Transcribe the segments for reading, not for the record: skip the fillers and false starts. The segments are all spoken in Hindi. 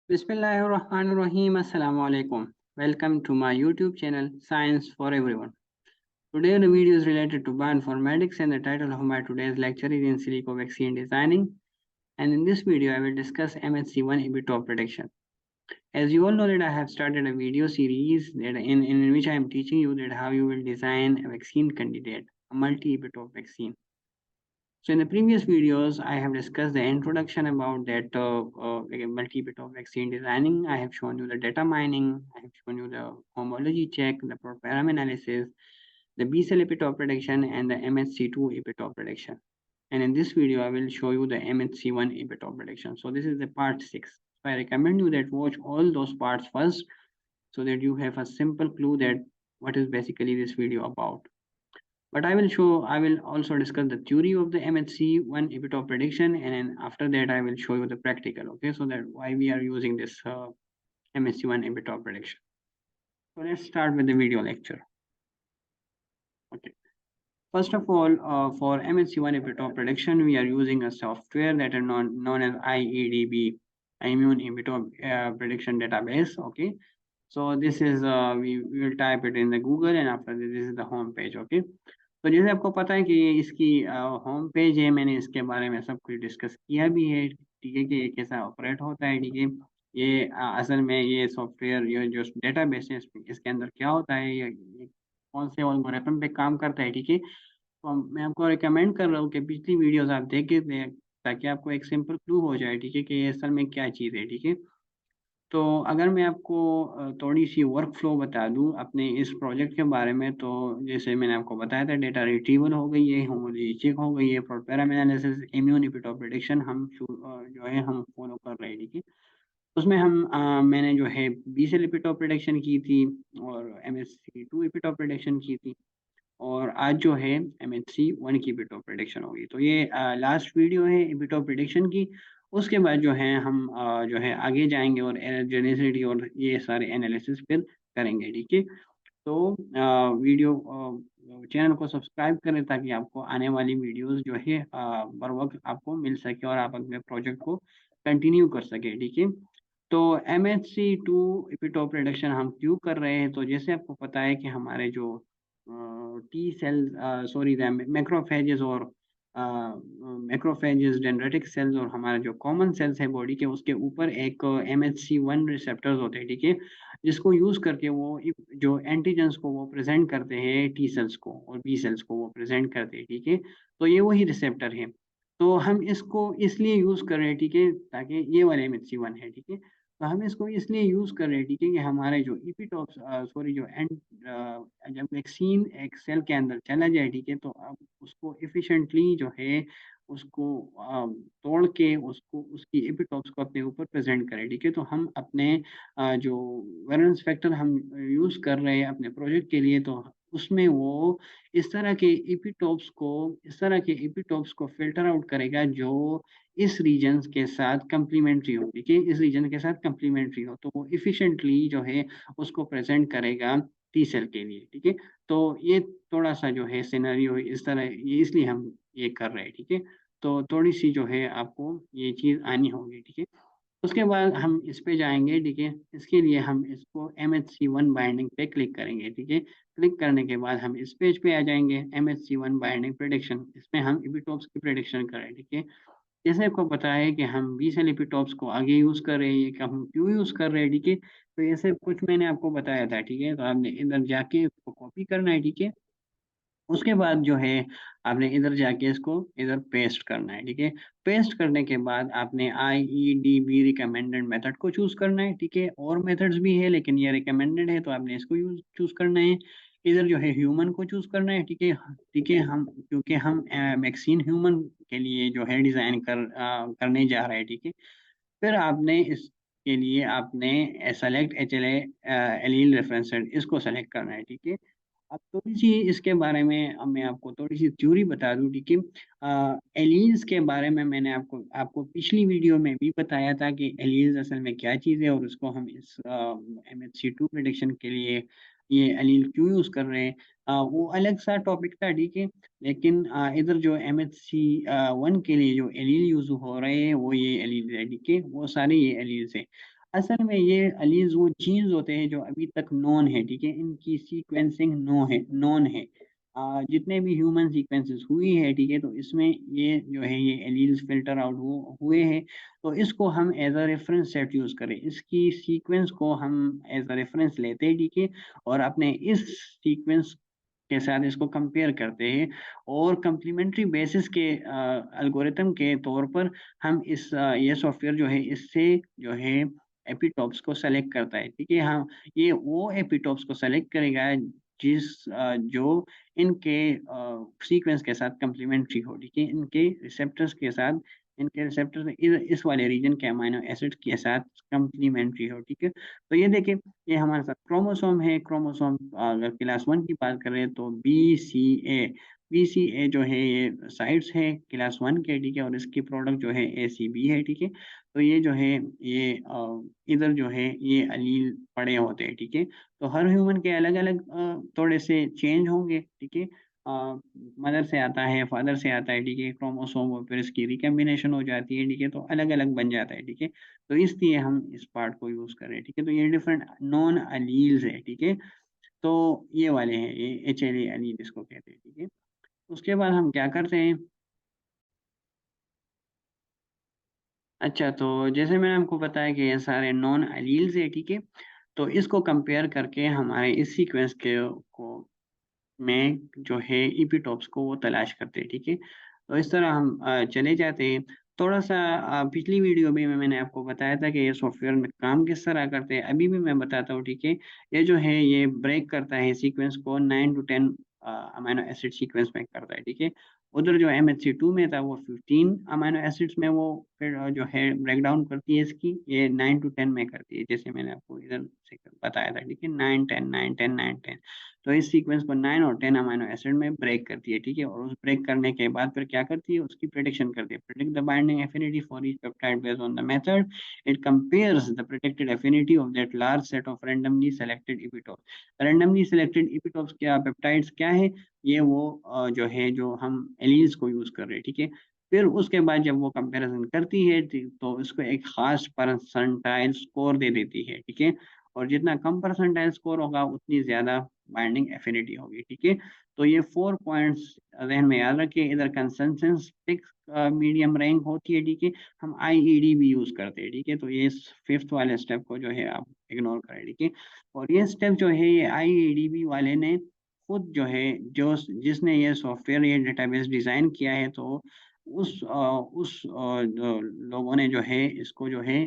Bismillahirrahmanirrahim. Assalamu alaikum. Welcome to my YouTube channel Science for Everyone. Today the video is related to bioinformatics and the title of my today's lecture is in silico vaccine designing. And in this video I will discuss MHC1 epitope prediction. As you all know that I have started a video series that in which I am teaching you that how you will design a vaccine candidate, a multi-epitope vaccine. So in the previous videos, I have discussed the introduction about that multi-epitope vaccine designing. I have shown you the data mining. I have shown you the homology check, the proparam analysis, the B-cell epitope prediction, and the MHC2 epitope prediction. And in this video, I will show you the MHC1 epitope prediction. So this is the part 6. So I recommend you that watch all those parts first so that you have a simple clue that what is basically this video about. But I will also discuss the theory of the MHC1 epitope prediction, and then after that I will show you the practical, okay, so that why we are using this MHC1 epitope prediction. So let's start with the video lecture. Okay. First of all, for MHC1 epitope prediction, we are using a software that is known as IEDB, Immune Epitope Prediction Database, okay. So this is, we will type it in the Google, and after this is the home page, okay. तो जैसे आपको पता है कि ये इसकी होम पेज है, मैंने इसके बारे में सब कुछ डिस्कस किया भी है, ठीक है, कि ये कैसा ऑपरेट होता है, ठीक है। ये असल में ये सॉफ्टवेयर, ये जो डेटाबेस है इसके अंदर क्या होता है, ये कौन से एल्गोरिथम पे काम करता है, ठीक है। तो मैं आपको रिकमेंड कर रहा हूँ कि पिछली वीडियोस आप देख के ताकि आपको एक सिंपल क्लू हो जाए, ठीक है, कि ये असल में क्या चीज़ है, ठीक है। तो अगर मैं आपको थोड़ी सी वर्क फ्लो बता दूं अपने इस प्रोजेक्ट के बारे में, तो जैसे मैंने आपको बताया था, डेटा रिट्रीवल हो गई है, होमोलॉजी चेक हो गई है, प्रोपैराम एनालिसिस, इम्यून epitope प्रेडिक्शन हम जो है हम फॉलो कर रहे हैं, ठीक है। उसमें हम मैंने जो है बी सेल epitope प्रेडिक्शन की थी और MHC2 epitope प्रेडिक्शन की थी, और आज जो है MHC1 की epitope प्रेडिक्शन होगी। तो ये लास्ट वीडियो है epitope प्रेडिक्शन की। उसके बाद जो है हम जो है आगे जाएंगे और एरोजेनिसिटी और ये सारे एनालिसिस फिर करेंगे, ठीक है। तो वीडियो चैनल को सब्सक्राइब करें ताकि आपको आने वाली वीडियोस जो है बर वक्त आपको मिल सके और आप अपने प्रोजेक्ट को कंटिन्यू कर सके, ठीक है। तो MHC2 epitope प्रेडिक्शन हम क्यों कर रहे हैं, तो जैसे आपको पता है कि हमारे जो टी सेल्स, सॉरी, मैक्रोफेजेस और मैक्रोफेजेस, डेंड्रिटिक सेल्स और हमारे जो कॉमन सेल्स है बॉडी के, उसके ऊपर एक MHC1 रिसेप्टर्स होते हैं, ठीक है, जिसको यूज करके वो जो एंटीजेंस को वो प्रेजेंट करते हैं टी सेल्स को और बी सेल्स को वो प्रेजेंट करते हैं, ठीक है। तो ये वही रिसेप्टर है। तो हम इसको इसलिए यूज कर रहे हैं, ठीक है, ताकि ये वाले MHC1 है, ठीक है। तो हम इसको इसलिए यूज कर रहे हैं, ठीक है, कि हमारे जो इपिटॉप्स, सॉरी, जो जब वैक्सीन एक सेल के अंदर चला जाए, ठीक है, तो अब उसको एफिशिएंटली जो है उसको तोड़ के उसको उसकी एपिटॉप्स को अपने ऊपर प्रेजेंट करें, ठीक है। तो हम अपने जो वेलेंस फैक्टर हम यूज कर रहे हैं अपने प्रोजेक्ट के लिए, तो उसमें वो इस तरह के एपिटॉप्स को फिल्टर आउट करेगा जो इस रीजन के साथ कंप्लीमेंट्री हो, ठीक है, इस रीजन के साथ कंप्लीमेंट्री हो, तो वो इफिशिएंटली जो है उसको प्रेजेंट करेगा टी सेल के लिए, ठीक है। तो ये थोड़ा सा जो है सिनेरियो इस तरह, ये इसलिए हम ये कर रहे हैं, ठीक है। तो थोड़ी सी जो है आपको ये चीज़ आनी होगी, ठीक है। उसके बाद हम इस पे जाएंगे, ठीक है। इसके लिए हम इसको MHC1 बाइंडिंग पे क्लिक करेंगे, ठीक है। क्लिक करने के बाद हम इस पेज पे आ जाएंगे, MHC1 बाइंडिंग प्रेडिक्शन, इसमें हम इपिटॉप्स की प्रेडिक्शन करें, ठीक है। जैसे आपको पता है कि हम बी सेल इपिटॉप्स को आगे यूज़ कर रहे हैं, ये कि हम क्यों यूज़ कर रहे हैं, ठीक है। तो ये सब कुछ मैंने आपको बताया था, ठीक है। तो आपने इधर जाके इसको कॉपी करना है, ठीक है। उसके बाद जो है आपने इधर जाके इसको इधर पेस्ट करना है, ठीक है। पेस्ट करने के बाद आपने IEDB रिकमेंडेड मेथड को चूज करना है, ठीक है। और मेथड्स भी है लेकिन ये रिकमेंडेड है तो आपने इसको यूज चूज करना है। इधर जो है ह्यूमन को चूज करना है, ठीक है, ठीक है। हम क्योंकि हम वैक्सीन ह्यूमन के लिए जो है डिजाइन करने जा रहे हैं, ठीक है। फिर आपने इसके लिए आपने सेलेक्ट HLA एलील रेफरेंसेड, इसको सेलेक्ट करना है, ठीक है। अब थोड़ी सी इसके बारे में अब मैं आपको थोड़ी सी थ्योरी बता दूं, ठीक है। एलील्स के बारे में मैंने आपको आपको पिछली वीडियो में भी बताया था कि एलील्स असल में क्या चीज़ है और उसको हम इस MHC2 प्रेडिक्शन के लिए ये एलील क्यों यूज़ कर रहे हैं। वो अलग सा टॉपिक था, ठीक है। लेकिन इधर जो MHC1 के लिए जो एलील यूज़ हो रहे हैं वो ये एलील है, ठीक है, वो सारे ये एलील्स है। असल में ये अलीज वो जीन्स होते हैं जो अभी तक नोन है, ठीक है, इनकी सीक्वेंसिंग नोन है। जितने भी ह्यूमन सीक्वेंसेस हुई है, ठीक है, तो इसमें ये जो है ये एलील्स फिल्टर आउट हुए हैं। तो इसको हम as a reference set use करें, इसकी सीक्वेंस को हम एज अ रेफरेंस लेते हैं, ठीक है, और अपने इस सीक्वेंस के साथ इसको कंपेयर करते हैं, और कम्प्लीमेंट्री बेसिस के एल्गोरिथम के तौर पर हम ये सॉफ्टवेयर जो है इससे जो है एपिटॉप्स को सेलेक्ट करता है, ठीक है। हाँ, ये वो एपिटॉप्स को सेलेक्ट करेगा जो इनके सीक्वेंस के साथ कम्प्लीमेंट्री हो, ठीक है, इनके रिसेप्टर्स इस वाले रीजन के अमाइनो एसिड के साथ कम्प्लीमेंट्री हो, ठीक है। तो ये देखिए, ये हमारे साथ क्रोमोसोम है। क्रोमोसोम अगर क्लास 1 की बात करें तो बी सी ए जो है ये साइड्स है क्लास 1 के, ठीक है, और इसकी प्रोडक्ट जो है ACB है, ठीक है। तो ये जो है ये इधर जो है ये अलील पड़े होते हैं, ठीक है। तो हर ह्यूमन के अलग अलग थोड़े से चेंज होंगे, ठीक है। मदर से आता है, फादर से आता है, ठीक है, क्रोमोसोम, और फिर इसकी रिकम्बिनेशन हो जाती है, ठीक है, तो अलग अलग बन जाता है, ठीक है। तो इसलिए हम इस पार्ट को यूज कर रहे हैं, ठीक है। तो ये डिफरेंट नॉन अलील्स है, ठीक है। तो ये वाले हैं, ये HLA अलील इसको कहते हैं, ठीक है। उसके बाद हम क्या करते हैं। अच्छा, तो जैसे मैंने आपको बताया कि ये सारे नॉन अलील्स है, ठीक है। तो इसको कंपेयर करके हमारे इस सीक्वेंस के को में जो है इपीटॉप्स को वो तलाश करते हैं, ठीक है। तो इस तरह हम चले जाते हैं। थोड़ा सा पिछली वीडियो में मैंने आपको बताया था कि ये सॉफ्टवेयर में काम किस तरह करते हैं, अभी भी मैं बताता हूँ, ठीक है। ये जो है ये ब्रेक करता है सीक्वेंस को 9 to 10 अमाइनो एसिड सीक्वेंस में करता है, ठीक है। उधर जो MHC2 में था वो 15 अमाइनो एसिड्स में वो फिर जो है ब्रेक डाउन करती है, इसकी ये 9 to 10 में करती है, जैसे मैंने आपको इधर से बताया था, ठीक है, 9 10 9 10 9 10। तो इस सीक्वेंस को 9 और 10 अमाइनो एसिड में ब्रेक करती है, ठीक है। और उस ब्रेक करने के बाद फिर क्या करती है, उसकी प्रिडिक्शन करती है, predict the binding affinity for each peptide based on the method. It compares the predicted affinity of that large set of randomly selected epitopes. Randomly selected epitopes क्या, पेप्टाइड्स क्या है, ये वो जो है जो हम एलील्स को यूज कर रहे हैं, ठीक है। फिर उसके बाद जब वो कंपैरिजन करती है, तो उसको एक खास परसेंटाइल स्कोर दे देती है, ठीक है। और जितना कम परसेंटाइल स्कोर होगा उतनी ज्यादा बाइंडिंग एफिनिटी होगी, ठीक है। तो ये 4 पॉइंट्स जहन में याद रखिए। इधर कंसेंसस फिक्स मीडियम रैंक होती है, ठीक है। हम IED भी यूज करते हैं, ठीक है। तो ये फिफ्थ वाले स्टेप को जो है आप इग्नोर करें, ठीक है। और ये स्टेप जो है ये IEDB वाले ने खुद जो है, जो जिसने ये सॉफ्टवेयर ये डेटाबेस डिजाइन किया है, तो जो लोगों ने जो है इसको जो है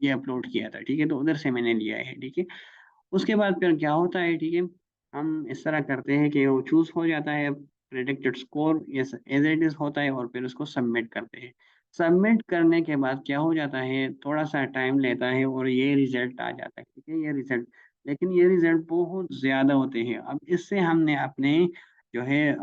ये अपलोड किया था, ठीक है। तो उधर से मैंने लिया है, ठीक है। उसके बाद फिर क्या होता है, ठीक है, हम इस तरह करते हैं कि वो चूज हो जाता है, predicted score yes as it is होता है, और फिर उसको सबमिट करते हैं। सबमिट करने के बाद क्या हो जाता है, थोड़ा सा टाइम लेता है और ये रिजल्ट आ जाता है, ठीक है, ये रिजल्ट। लेकिन ये रिजल्ट बहुत ज़्यादा होते हैं। अब इससे हमने अपने जो है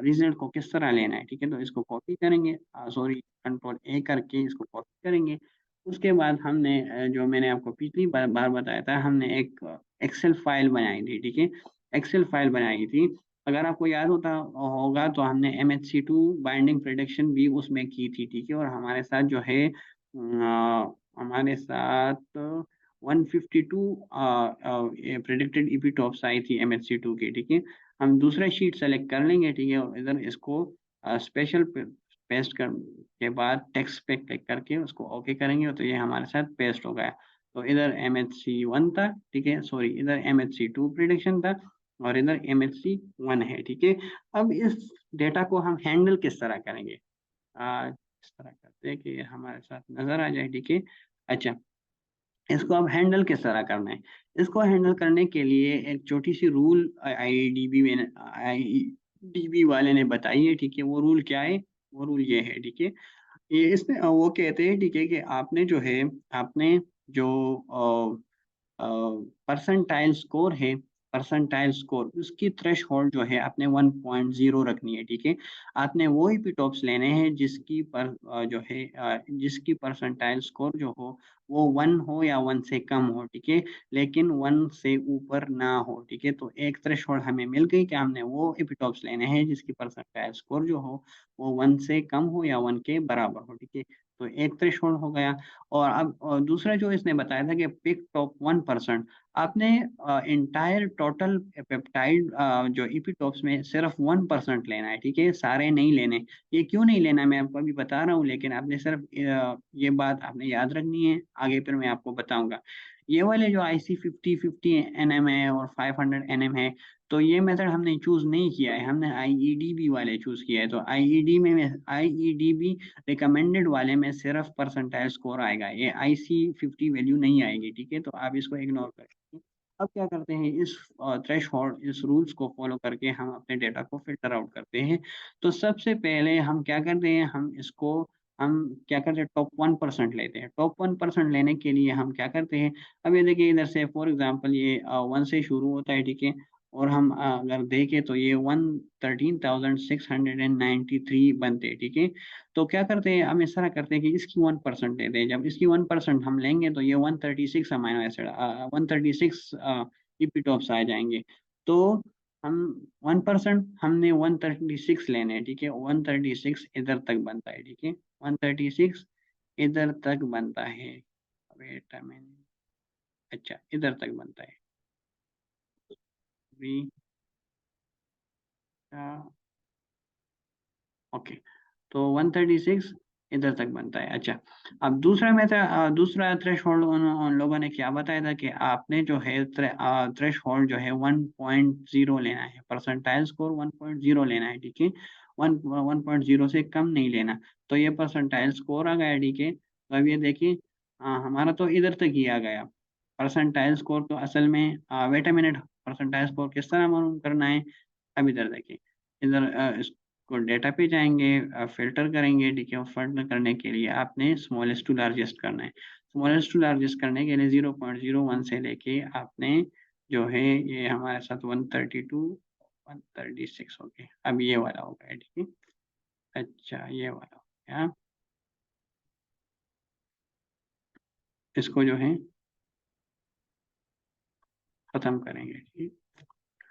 रिजल्ट को किस तरह लेना है, ठीक है। तो इसको कॉपी करेंगे, सॉरी, Ctrl+A करके इसको कॉपी करेंगे। उसके बाद हमने जो मैंने आपको पिछली बार बताया था, हमने एक एक्सेल फाइल बनाई थी, ठीक है। एक्सेल फाइल बनाई थी। अगर आपको याद होता होगा तो हमने MHC2 बाइंडिंग प्रिडिक्शन भी उसमें की थी, ठीक है। और हमारे साथ जो है हमारे साथ 152 प्रिडिक्टेड इपीटॉप्स आई थी MHC2 की, ठीक है। हम दूसरा शीट सेलेक्ट कर लेंगे, ठीक है, और इधर इसको स्पेशल पेस्ट कर के बाद टेक्स्ट पे क्लिक करके उसको ओके करेंगे, तो ये हमारे साथ पेस्ट हो गया। तो इधर MHC1 था, ठीक है, सॉरी, इधर MHC2 प्रिडिक्शन था, और इधर MHC1 है, ठीक है। अब इस डेटा को हम हैंडल किस तरह करेंगे, इस तरह करते हैं कि हमारे साथ नजर आ जाए, ठीक है। अच्छा, इसको अब हैंडल किस तरह करना है। इसको हैंडल करने के लिए एक छोटी सी रूल आईडीबी वाले ने बताई है, ठीक है। वो रूल क्या है, वो रूल ये है, ठीक है। ये इसमें वो कहते हैं, ठीक है, कि आपने जो है, आपने जो परसेंटाइल स्कोर है, परसेंटाइल स्कोर उसकी थ्रेश होल्ड जो है आपने 1.0 रखनी है, ठीक है। आपने वो ही पिटॉप्स लेने हैं जिसकी जो है जिसकी परसेंटाइल स्कोर जो हो वो 1 हो या 1 से कम हो, ठीक है। लेकिन 1 से ऊपर ना हो, ठीक है। तो एक थ्रेश होल्ड हमें मिल गई कि हमने वो एपिटॉप्स लेने हैं जिसकी परसेंटाइल स्कोर जो हो वो 1 से कम हो या 1 के बराबर हो, ठीक है। तो एक थ्रेशोल्ड हो गया। और अब दूसरा जो इसने बताया था कि पिक टॉप 1%, आपने इंटायर टोटल पेप्टाइड जो इपीटॉप्स में सिर्फ 1% लेना है, ठीक है, सारे नहीं लेने। ये क्यों नहीं लेना मैं आपको अभी बता रहा हूँ, लेकिन आपने सिर्फ ये बात आपने याद रखनी है, आगे फिर मैं आपको बताऊंगा। ये वाले जो IC50 50 NM है और 500 NM है, तो ये मेथड हमने चूज नहीं किया है, हमने IEDB वाले चूज किया है। तो IEDB रिकमेंडेड वाले में सिर्फ परसेंटाइल स्कोर आएगा, ये IC50 वैल्यू नहीं आएगी, ठीक है, तो आप इसको इग्नोर करें। अब क्या करते हैं, इस थ्रेशोल्ड, इस रूल्स को फॉलो करके हम अपने डेटा को फिल्टर आउट करते हैं। तो सबसे पहले हम क्या करते हैं, हम क्या करते हैं, टॉप 1% लेते हैं। टॉप 1% लेने के लिए हम क्या करते हैं, अब ये देखिए इधर से फॉर एग्जांपल ये 1 से शुरू होता है, ठीक है, और हम अगर देखें तो ये 113,693 बनते हैं, ठीक है। तो क्या करते हैं, हम इस तरह करते हैं कि इसकी 1% लेते हैं। जब इसकी 1% हम लेंगे तो ये 136 अमाइनो एसिड 136 इपीटॉप्स आ जाएंगे। तो हम 1% हमने 136 लेने हैं, ठीक है, 136 इधर तक बनता है, ठीक है, 136 इधर तक बनता है। वेट अ मिनट, अच्छा इधर तक बनता है। भी ओके, तो 136 इधर तक बनता है। अच्छा, अब दूसरा थ्रेशोल्ड उन लोगों ने क्या बताया था कि आपने जो है थ्रेशोल्ड जो है 1.0 लेना है, परसेंटाइल स्कोर 1.0 लेना है, ठीक है, 1.0 से कम नहीं लेना। तो ये परसेंटाइल स्कोर आ गया, ठीक है। तो अब ये देखिए हमारा तो इधर तक ही आ गया परसेंटाइल स्कोर। तो असल में wait a minute, percentile score किस तरह मालूम करना है, अब इधर देखिए, इधर इसको डेटा पे जाएंगे, फिल्टर करेंगे, ठीक है, और फिल्टर करने के लिए आपने स्मॉलेस्ट टू लार्जेस्ट करना है। स्मॉलेस्ट टू लार्जेस्ट करने के लिए 0.01 से लेके आपने जो है ये हमारे साथ 132 136 हो गए। अब ये वाला हो गया, ठीक है। अच्छा ये वाला हो गया, इसको जो है खत्म करेंगे, ठीक।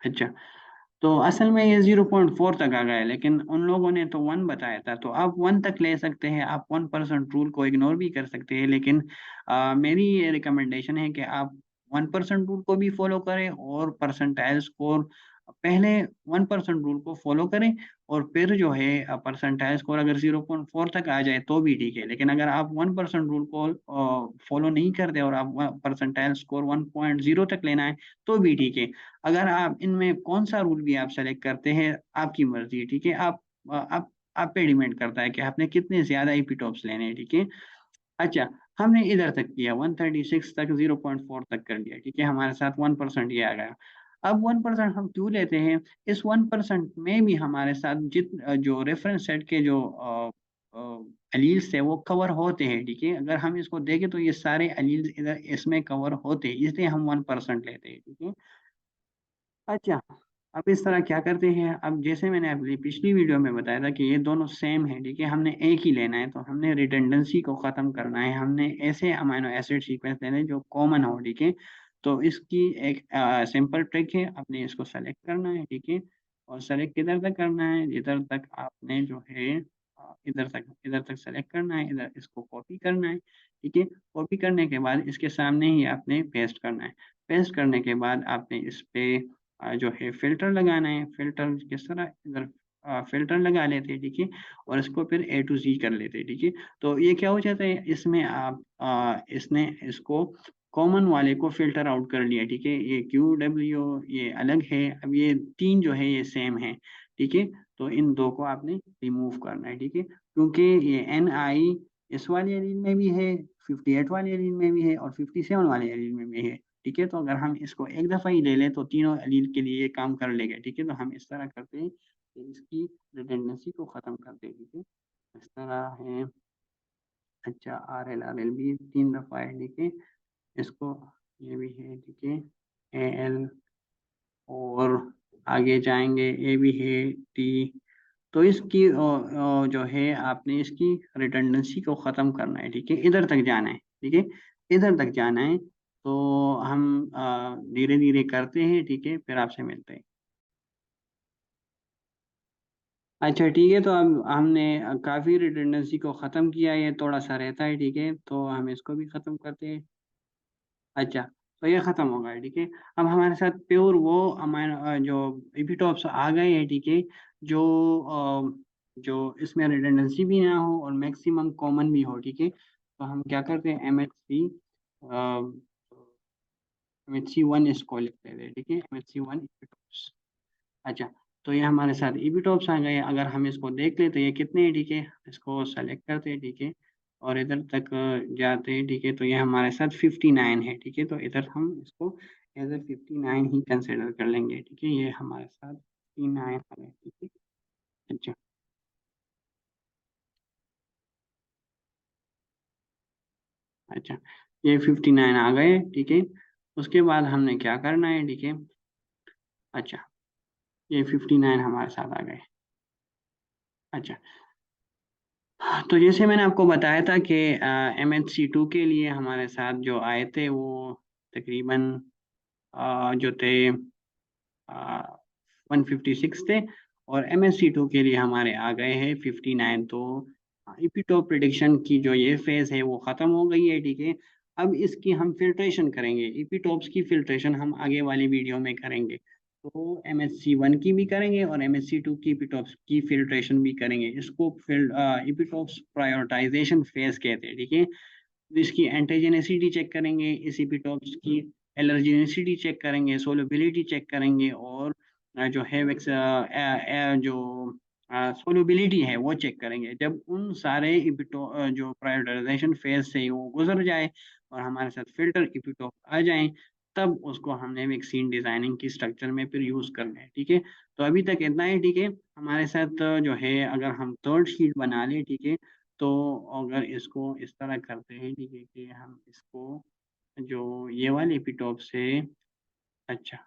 अच्छा, तो असल में ये 0.4 तक आ गया है, लेकिन उन लोगों ने तो 1 बताया था। तो आप 1 तक ले सकते हैं, आप 1% रूल को इग्नोर भी कर सकते हैं, लेकिन मेरी ये रिकमेंडेशन है कि आप 1% रूल को भी फॉलो करें और परसेंटाइल स्कोर पहले 1% रूल को फॉलो करें, और फिर जो है परसेंटाइल स्कोर अगर 0.4 तक आ जाए तो भी ठीक है। लेकिन अगर आप 1% रूल को फॉलो नहीं करते और आप परसेंटाइल स्कोर 1.0 तक लेना है तो भी ठीक है। अगर आप इनमें कौन सा रूल भी आप सेलेक्ट करते हैं, आपकी मर्जी है, ठीक है। आप पे डिपेंड करता है कि आपने कितने ज्यादा ईपीटॉप्स लेने हैं, ठीक है। अच्छा, हमने इधर तक किया 136 तक, 0.4 तक कर दिया, ठीक है, हमारे साथ 1% ये आ गया। अब 1% हम क्यों लेते हैं, इस 1% में भी हमारे साथ जो रेफरेंस सेट के जो अलील्स है वो कवर होते हैं, ठीक है। अगर हम इसको देखें तो ये सारे अलील्स इधर इसमें कवर होते हैं, इसलिए हम 1% लेते हैं, ठीक है। अच्छा, अब इस तरह क्या करते हैं, अब जैसे मैंने अपनी पिछली वीडियो में बताया था कि ये दोनों सेम है, ठीक है, हमने एक ही लेना है। तो हमने रिडंडेंसी को ख़त्म करना है, हमने ऐसे अमीनो एसिड सीक्वेंस लेने हैं जो कॉमन हो, ठीक है। तो इसकी एक सिंपल ट्रिक है, आपने इसको सेलेक्ट करना है, ठीक है, और सेलेक्ट किधर तक करना है, जिधर तक आपने जो है इधर तक सेलेक्ट करना है, इधर इसको कॉपी करना है, ठीक है। कॉपी करने के बाद इसके सामने ही आपने पेस्ट करना है। पेस्ट करने के बाद आपने इस पे जो है फिल्टर लगाना है। फिल्टर किस तरह, इधर फिल्टर लगा लेते हैं, ठीक है, और इसको फिर A to Z कर लेते हैं, ठीक है। तो ये क्या हो जाता है, इसमें आप इसने इसको कॉमन वाले को फिल्टर आउट कर लिया, ठीक है। ये QW ये अलग है, अब ये तीन जो है ये सेम है, ठीक है। तो इन दो को आपने रिमूव करना है, ठीक है, क्योंकि ये NI इस वाली एलील में भी है, 58 वाली एलील में भी है, और 57 वाली एलील में भी है, ठीक है। तो अगर हम इसको एक दफ़ा ही ले लें तो तीनों एलील के लिए ये काम कर लेगा, ठीक है। तो हम इस तरह करते हैं कि इसकी रिडंडेंसी को ख़त्म करते हैं, ठीक है, इस तरह है। अच्छा, RL भी 3 दफ़ा है, ठीक है, इसको ये भी है, ठीक है, AL, और आगे जाएंगे A भी है, T। तो इसकी जो है आपने इसकी रिडंडेंसी को ख़त्म करना है, ठीक है, इधर तक जाना है, ठीक है, इधर तक जाना है। तो हम धीरे धीरे करते हैं, ठीक है, फिर आपसे मिलते हैं। अच्छा ठीक है, तो अब हमने काफ़ी रिडंडेंसी को ख़त्म किया, ये थोड़ा सा रहता है, ठीक है, तो हम इसको भी ख़त्म करते हैं। अच्छा, तो ये ख़त्म हो गया, ठीक है। अब हमारे साथ प्योर वो अमाइनो जो इपिटॉप्स आ गए हैं, ठीक है, जो जो इसमें रिडंडेंसी भी ना हो और मैक्सिमम कॉमन भी हो, ठीक है। तो हम क्या करते हैं, MHC1 इसको लिख देते हैं, ठीक है, MHC1 इपिटॉप्स। अच्छा, तो ये हमारे साथ इपिटॉप्स आ गए। अगर हम इसको देख ले तो ये कितने हैं, ठीक है, इसको सेलेक्ट करते हैं, ठीक है, और इधर तक जाते हैं, ठीक है, तो ये हमारे साथ 59 है, ठीक है, तो इधर हम इसको एज ए 59 ही कंसिडर कर लेंगे, ठीक है, ये हमारे साथ 59 आ गए, ठीक है। अच्छा। अच्छा, ये 59 आ गए, ठीक है। उसके बाद हमने क्या करना है, ठीक है। अच्छा, ये 59 हमारे साथ आ गए। अच्छा, तो जैसे मैंने आपको बताया था कि MHC2 के लिए हमारे साथ जो आए थे वो तकरीबन जो थे 156 थे, और MHC2 के लिए हमारे आ गए हैं 59। तो इपिटोप प्रिडिक्शन की जो ये फेज है वो ख़त्म हो गई है, ठीक है। अब इसकी हम फिल्ट्रेशन करेंगे, इपिटोप्स की फिल्ट्रेशन हम आगे वाली वीडियो में करेंगे। तो MHC1 की भी करेंगे और MHC2 की इपिटोप्स की फिल्ट्रेशन भी करेंगे। इसको इपिटोप्स प्रायोरिटाइजेशन फेज कहते हैं, ठीक है। इसकी एंटीजेनेसिटी चेक करेंगे, इस इपिटॉप्स की एलर्जेनिसिटी चेक करेंगे, सोलबिलिटी चेक करेंगे, और जो है जो सोलबिलिटी है वो चेक करेंगे। जब उन सारे जो प्रायोरिटाइजेशन फेज से वो गुजर जाए और हमारे साथ फिल्टर इपिटॉप आ जाए, तब उसको हमने वैक्सीन डिजाइनिंग की स्ट्रक्चर में फिर यूज करना है, ठीक है। तो अभी तक इतना ही, ठीक है। हमारे साथ जो है अगर हम थर्ड शीट बना लें, ठीक है, तो अगर इसको इस तरह करते हैं, ठीक है, कि हम इसको जो ये वाले एपिटॉप से, अच्छा,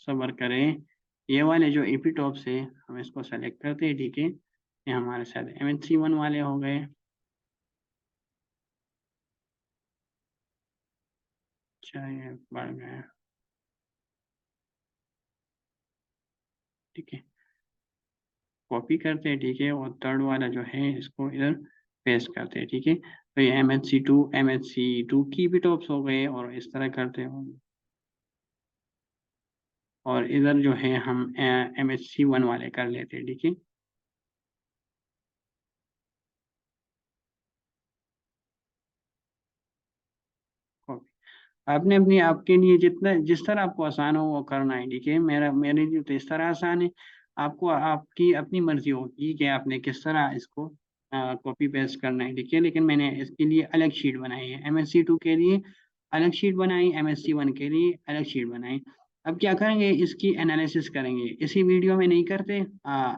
सब्र करें, ये वाले जो एपिटॉप से हम इसको सेलेक्ट करते हैं, ठीक है, ये हमारे साथ MHC1 वाले हो गए। अच्छा, ये बढ़ गए, ठीक है, कॉपी करते हैं, ठीक है, और थर्ड वाला जो है इसको इधर पेस्ट करते हैं, ठीक है। तो ये MHC2 की एपिटॉप्स हो गए, और इस तरह करते हैं, और इधर जो है हम MHC1 वाले कर लेते हैं, ठीक है। आपने अपनी आपके लिए जितना जिस तरह आपको आसान हो वो करना है, ठीक है। मेरे लिए तो इस तरह आसान है। आपको आपकी अपनी मर्जी होगी कि आपने किस तरह इसको कॉपी पेस्ट करना है, ठीक है, लेकिन मैंने इसके लिए अलग शीट बनाई है। MHC2 के लिए अलग शीट बनाई, MHC1 के लिए अलग शीट बनाई। अब क्या करेंगे, इसकी एनालिसिस करेंगे, इसी वीडियो में नहीं करते,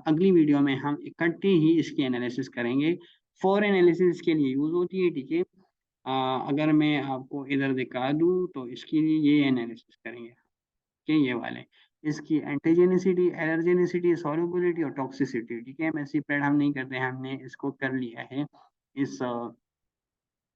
अगली वीडियो में हम इकट्ठे ही इसकी एनालिसिस करेंगे। फॉर एनालिसिस के लिए यूज होती है, ठीक है। अगर मैं आपको इधर दिखा दूं तो इसके लिए ये एनालिसिस करेंगे कि ये वाले, इसकी एंटीजेनिसिटी, एलर्जेनिसिटी, सॉल्युबिलिटी और टॉक्सिसिटी, ठीक है। MSC पैड हम नहीं करते हैं, हमने इसको कर लिया है इस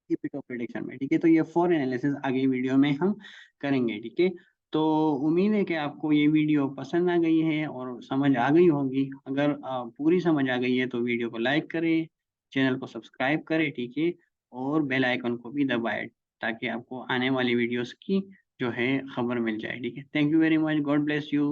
इपिटो प्रेडिक्शन में, ठीक है। तो ये फॉर एनालिसिस आगे वीडियो में हम करेंगे, ठीक है। तो उम्मीद है कि आपको ये वीडियो पसंद आ गई है और समझ आ गई होगी। अगर पूरी समझ आ गई है तो वीडियो को लाइक करें, चैनल को सब्सक्राइब करें, ठीक है, और बेल आइकन को भी दबाएं, ताकि आपको आने वाली वीडियोस की जो है खबर मिल जाए, ठीक है। Thank you very much, God bless you.